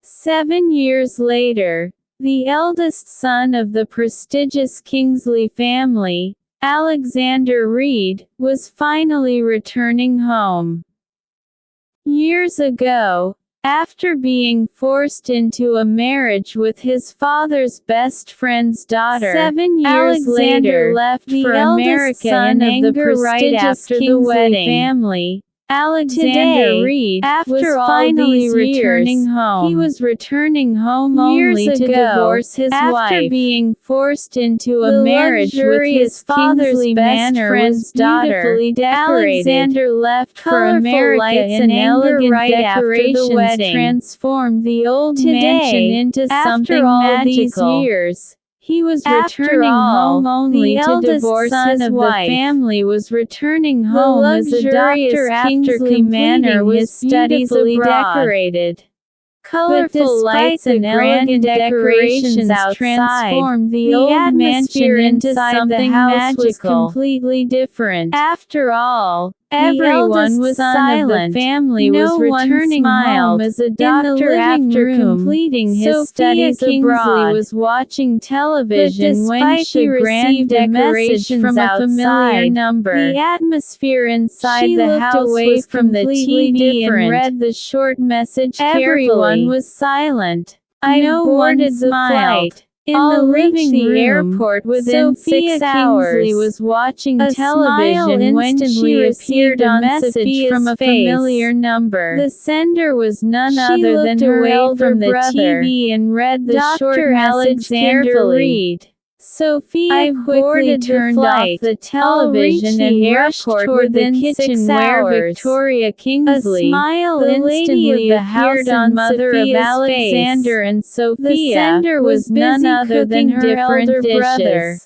7 years later, the eldest son of the prestigious Kingsley family, Alexander Reed, was finally returning home. Years ago, after being forced into a marriage with his father's best friend's daughter, 7 years later left for America in anger right after the wedding. Family, Alexander Reed, after finally returning home, he was returning home only to divorce his wife. After being forced into a marriage with his father's best friend's daughter, Alexander left for America in anger right after the wedding, transformed the old mansion into something magical. Years, he was returning home only to divorce his wife. The family was returning home as a doctor after Kingsley Manor was beautifully decorated. Colorful lights and elegant decorations transformed the old mansion into something magical. Was completely different. After all, everyone was silent. The family was returning home as a doctor after completing his studies abroad. Was watching television when she received a message from a familiar number. The atmosphere inside the house was from the TV and read the short message carefully. Everyone was silent. No one smiled. In the living room, the airport within Sophia 6 hours. Kingsley was watching television when she received a message from a familiar number. The sender was none other than her elder from the TV and read the short message carefully. Sophia quickly turned off the television and rushed toward the kitchen where Victoria Kingsley, the lady of the house and mother of Alexander and Sophia, the sender was none other than her elder brother.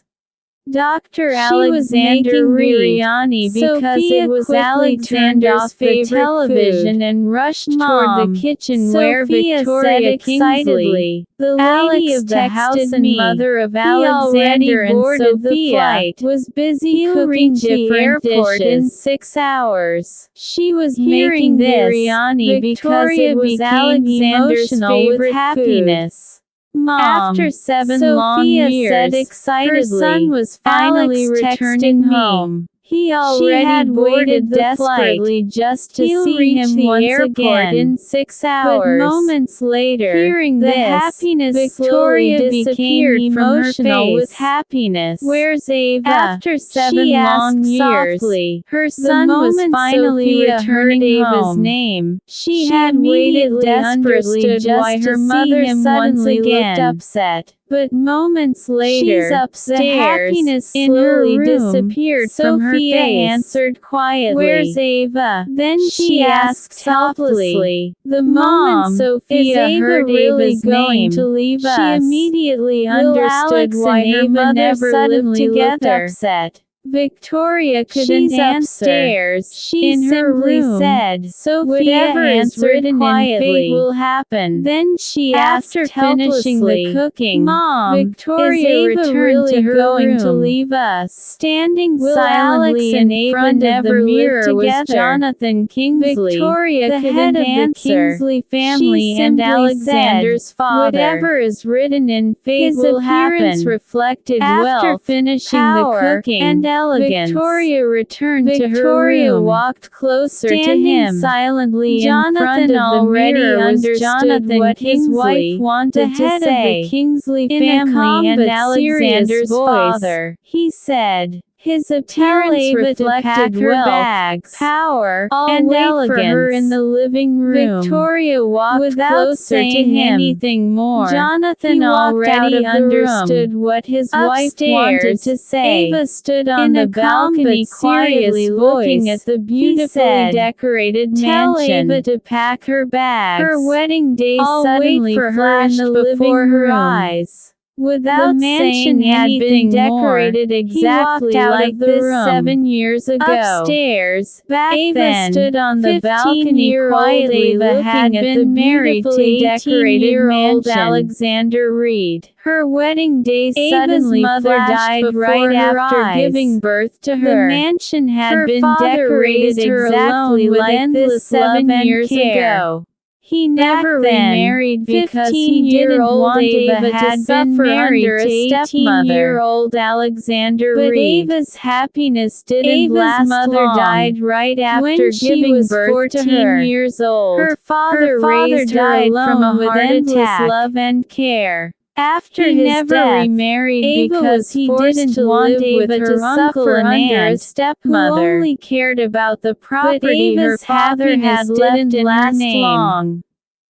Dr. Alexander biryani because it was Alexander's favorite television and rushed toward the kitchen where Victoria Kingsley, the lady of the house and mother of Alexander and Sophia, was busy cooking different dishes in 6 hours. She was making biryani because it was Alexander's favorite happiness. Mom, after 7 long years, said excitedly, her son was finally returning home. He already waited desperately just to see him once again in 6 hours. But moments later, hearing this, happiness Victoria became emotional with happiness. Where's Ava? After 7 long years, softly, her son was finally returning Ava's name. She had waited desperately just why her mother suddenly looked upset. But moments later, she's upstairs. The happiness slowly disappeared from her face. Answered quietly, "Where's Ava?" Then she asked helplessly. The moment Sophia heard Ava's name, to leave us, she immediately understood why her mother suddenly looked upset. Victoria couldn't answer. She simply said, "Whatever is written in fate will happen." Then she asked, after finishing the cooking, "Mom, Victoria returned to her going to leave us?" Standing silently in front of the mirror was Jonathan Kingsley, Victoria the head of the Kingsley family and Alexander's father. Whatever is written in fate will happen. His appearance reflected wealth, after finishing the cooking, and elegance. Victoria returned to her room, walked closer to him, silently Jonathan in front of the mirror understood what his wife wanted to say. The Kingsley family and Alexander's father, he said. His appearance reflected wealth, bags, power, and elegance. For her in the living room. Victoria walked without saying anything more. Jonathan already understood what his wife wanted to say. Ava stood on the balcony quietly looking at the beautifully decorated mansion. Tell Ava to pack her bags. Her wedding day suddenly flashed before her eyes. Without the mansion had been decorated exactly like this 7 years ago. Upstairs, back Ava then, stood on the balcony quietly looking at the beautifully decorated mansion. Alexander Reed. Her wedding day suddenly mother died right after giving birth to her. The mansion had been decorated exactly like this 7 years ago. He never remarried because he didn't want Ava to suffer under a 18-year-old Alexander Reed. But Ava's happiness didn't last long. Ava's mother died right after giving birth to her. 14 years old. Her father raised her alone with endless love and care. After his never death, remarried because he didn't want Ava to suffer under a stepmother who only cared about the property her father had left in her name. Long.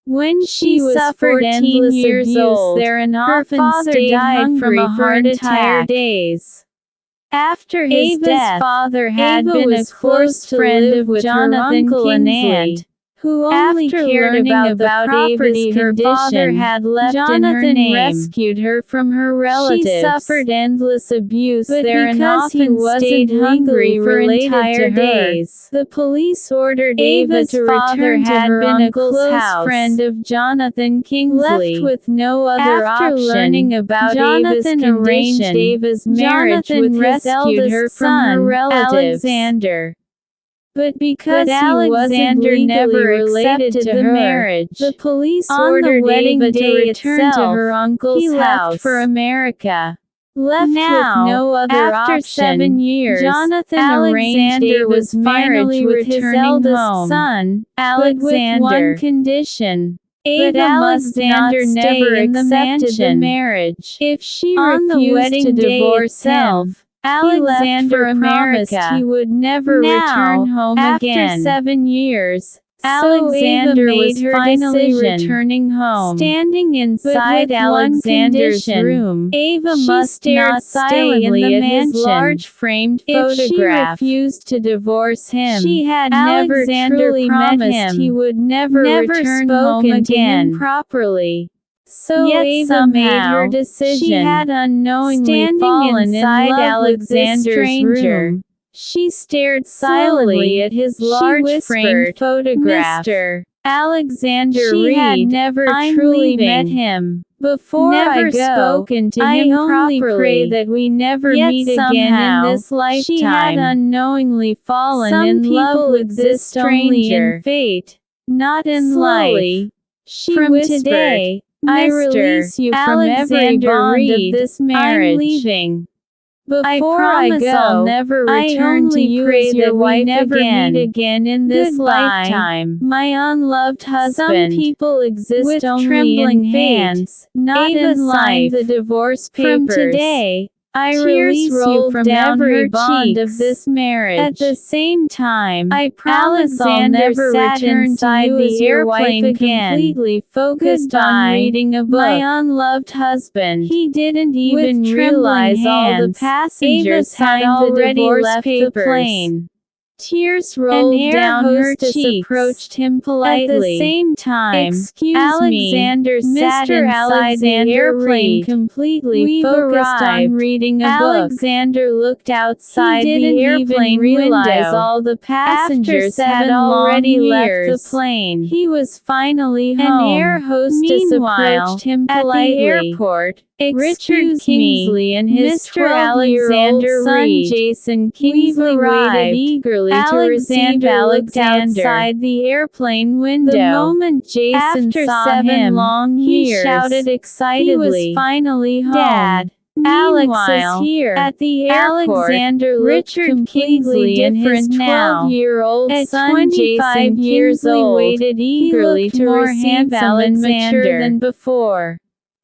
When she suffered 14 years old, her father died from a heart attack. Days. After his death, father had been a close friend of Jonathan Kingsley, who only cared about the property her father had left in her name. Rescued her from her relatives. She suffered endless abuse there and often stayed hungry for entire days. The police ordered Ava's father to her uncle's house. Friend of Jonathan Kingsley, left with no other option. After learning about Jonathan arranged Ava's marriage with his eldest son, Alexander. But because Alexander never related to the marriage, the police ordered Ava to return to her uncle's house. Left for America. Left now, with no other after option, 7 years, Jonathan Alexander was finally with his eldest son, Alexander, with one condition. Ava Alexander never accepted the marriage. If she refused to divorce him, Alexander promised he would never return home again. After 7 years, Alexander was finally returning home. Standing inside Alexander's room, Ava must not stay in the mansion. Large framed photograph. If she refused to divorce him, she had never truly promised he would never return home again properly. So yet Ava made her decision. She had unknowingly fallen inside Alexander's room. She stared silently at his large framed photograph. Mr. Alexander Reed. She had never truly met him. Before I go, spoken to him properly. Pray that we never meet again in this lifetime. She had unknowingly fallen in love with this stranger. In fate, not in life. She from whispered, today, I release you from every bond of this marriage. I'm leaving. Before I go, I'll never return to you as your wife again. Meet again in this lifetime. My unloved husband. Some people exist with only trembling in hands, not Ava in life. The divorce papers. From today, I release you from every bond of this marriage. At the same time, I promise I'll never return inside the airplane again. Completely focused on reading a book. My unloved husband. He didn't even realize all the passengers had already left the plane. Tears rolled down her cheeks. Approached him politely. At the same time, Alexander sat inside the airplane, completely focused on reading a book. Alexander looked outside the airplane window. All the passengers had already left the plane. He was finally home. An air hostess approached him politely. At the airport, Richard Kingsley and his 12-year-old son Jason Kingsley waited eagerly to receive Alexander. Outside the airplane window. The moment Jason saw him, he shouted excitedly, he was finally home. Dad, Alex is here. At the airport, Alexander Richard Kingsley and his 12-year-old son Jason Kingsley waited eagerly to receive Alexander than before.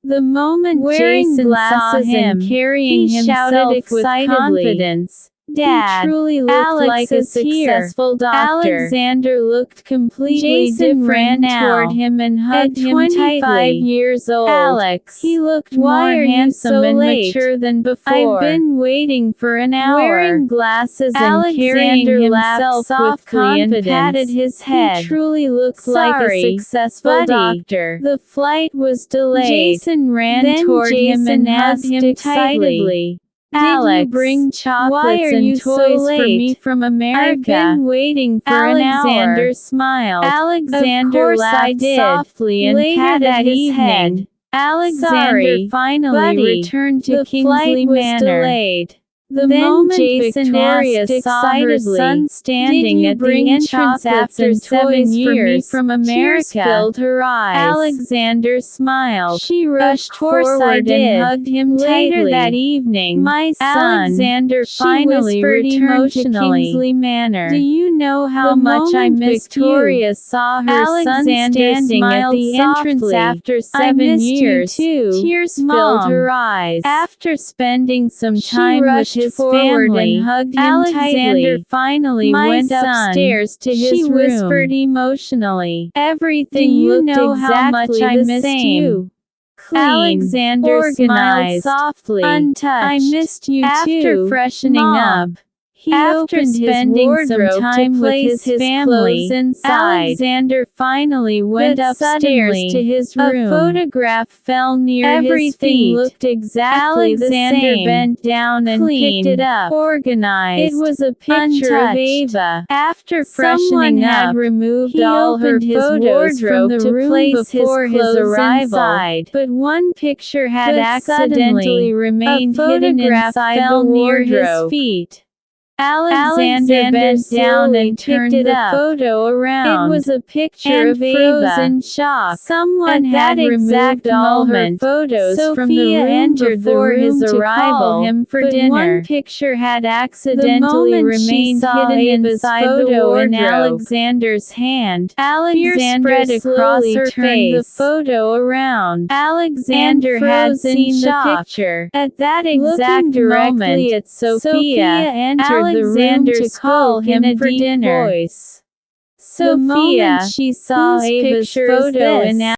The moment Jason saw him carrying himself with confidence, Dad, he truly looked like a successful doctor. Alexander looked completely different. Ran toward him and hugged him tightly. 25 years old, Alex, he looked more handsome and mature than before. I've been waiting for an hour. Wearing glasses and carrying himself with confidence, and patted his head. He truly looked like a successful doctor. The flight was delayed. Jason ran toward him and hugged him excitedly. Alex, did you bring chocolates and toys for me from America? I've been waiting for an hour. Alexander smiled. Alexander laughed softly and patted his head. Alexander finally returned to Kingsley Manor. Delayed. The Then moment Jason Victoria asked saw her excitedly, son standing "Did you at the bring entrance after chocolates and 7 toys for me years from Tears America?" filled her eyes. Alexander smiled. She rushed "Of course I forward did." and hugged him Later tightly. that evening, "My son," Alexander she finally whispered returned to emotionally. Kingsley Manor. "Do you know how The much I moment missed Victoria you?" saw her Alexander son standing at smiled the entrance softly. after "I 7 missed you years, too, tears Mom." filled her eyes. After spending some She time with rushed his forward family, and hugged him Alexander tightly. finally "My went son," upstairs to his she room. whispered emotionally. Everything "Do you looked know how much exactly I the missed same. you? Clean, Alexander smiled organized, softly. untouched. "I missed you After too, freshening Mom." up, he After opened his spending some wardrobe time to with place his family, clothes inside. Alexander finally went But upstairs suddenly, to his room. a photograph fell near Everything his feet. looked exactly Alexander the same. bent down and Clean, picked it up. organized, It was a picture of untouched. Ava. After Someone freshening had up, removed he all her opened his photos from wardrobe the to room place before his clothes arrival, inside. but one picture had But accidentally suddenly, remained a hidden photograph inside fell the near his wardrobe. feet. Alexander bent down and picked turned the up. photo around. It was a picture and of froze Ava. in shock. Someone At had that removed exact all her moment, photos from the Sophia room entered the before room his to arrival, call him for but dinner. one picture had accidentally moment she remained saw hidden Ava's inside photo the in wardrobe. Alexander's hand, fear Alexander spread across slowly her turned the face. photo around. Alexander and had froze in seen the shock. picture. At that Looking exact directly moment, at Sophia Sophia entered the room Alexander to call spoke him in a for deep dinner. voice. The moment Sophia, she saw whose Ava's picture is photo this? in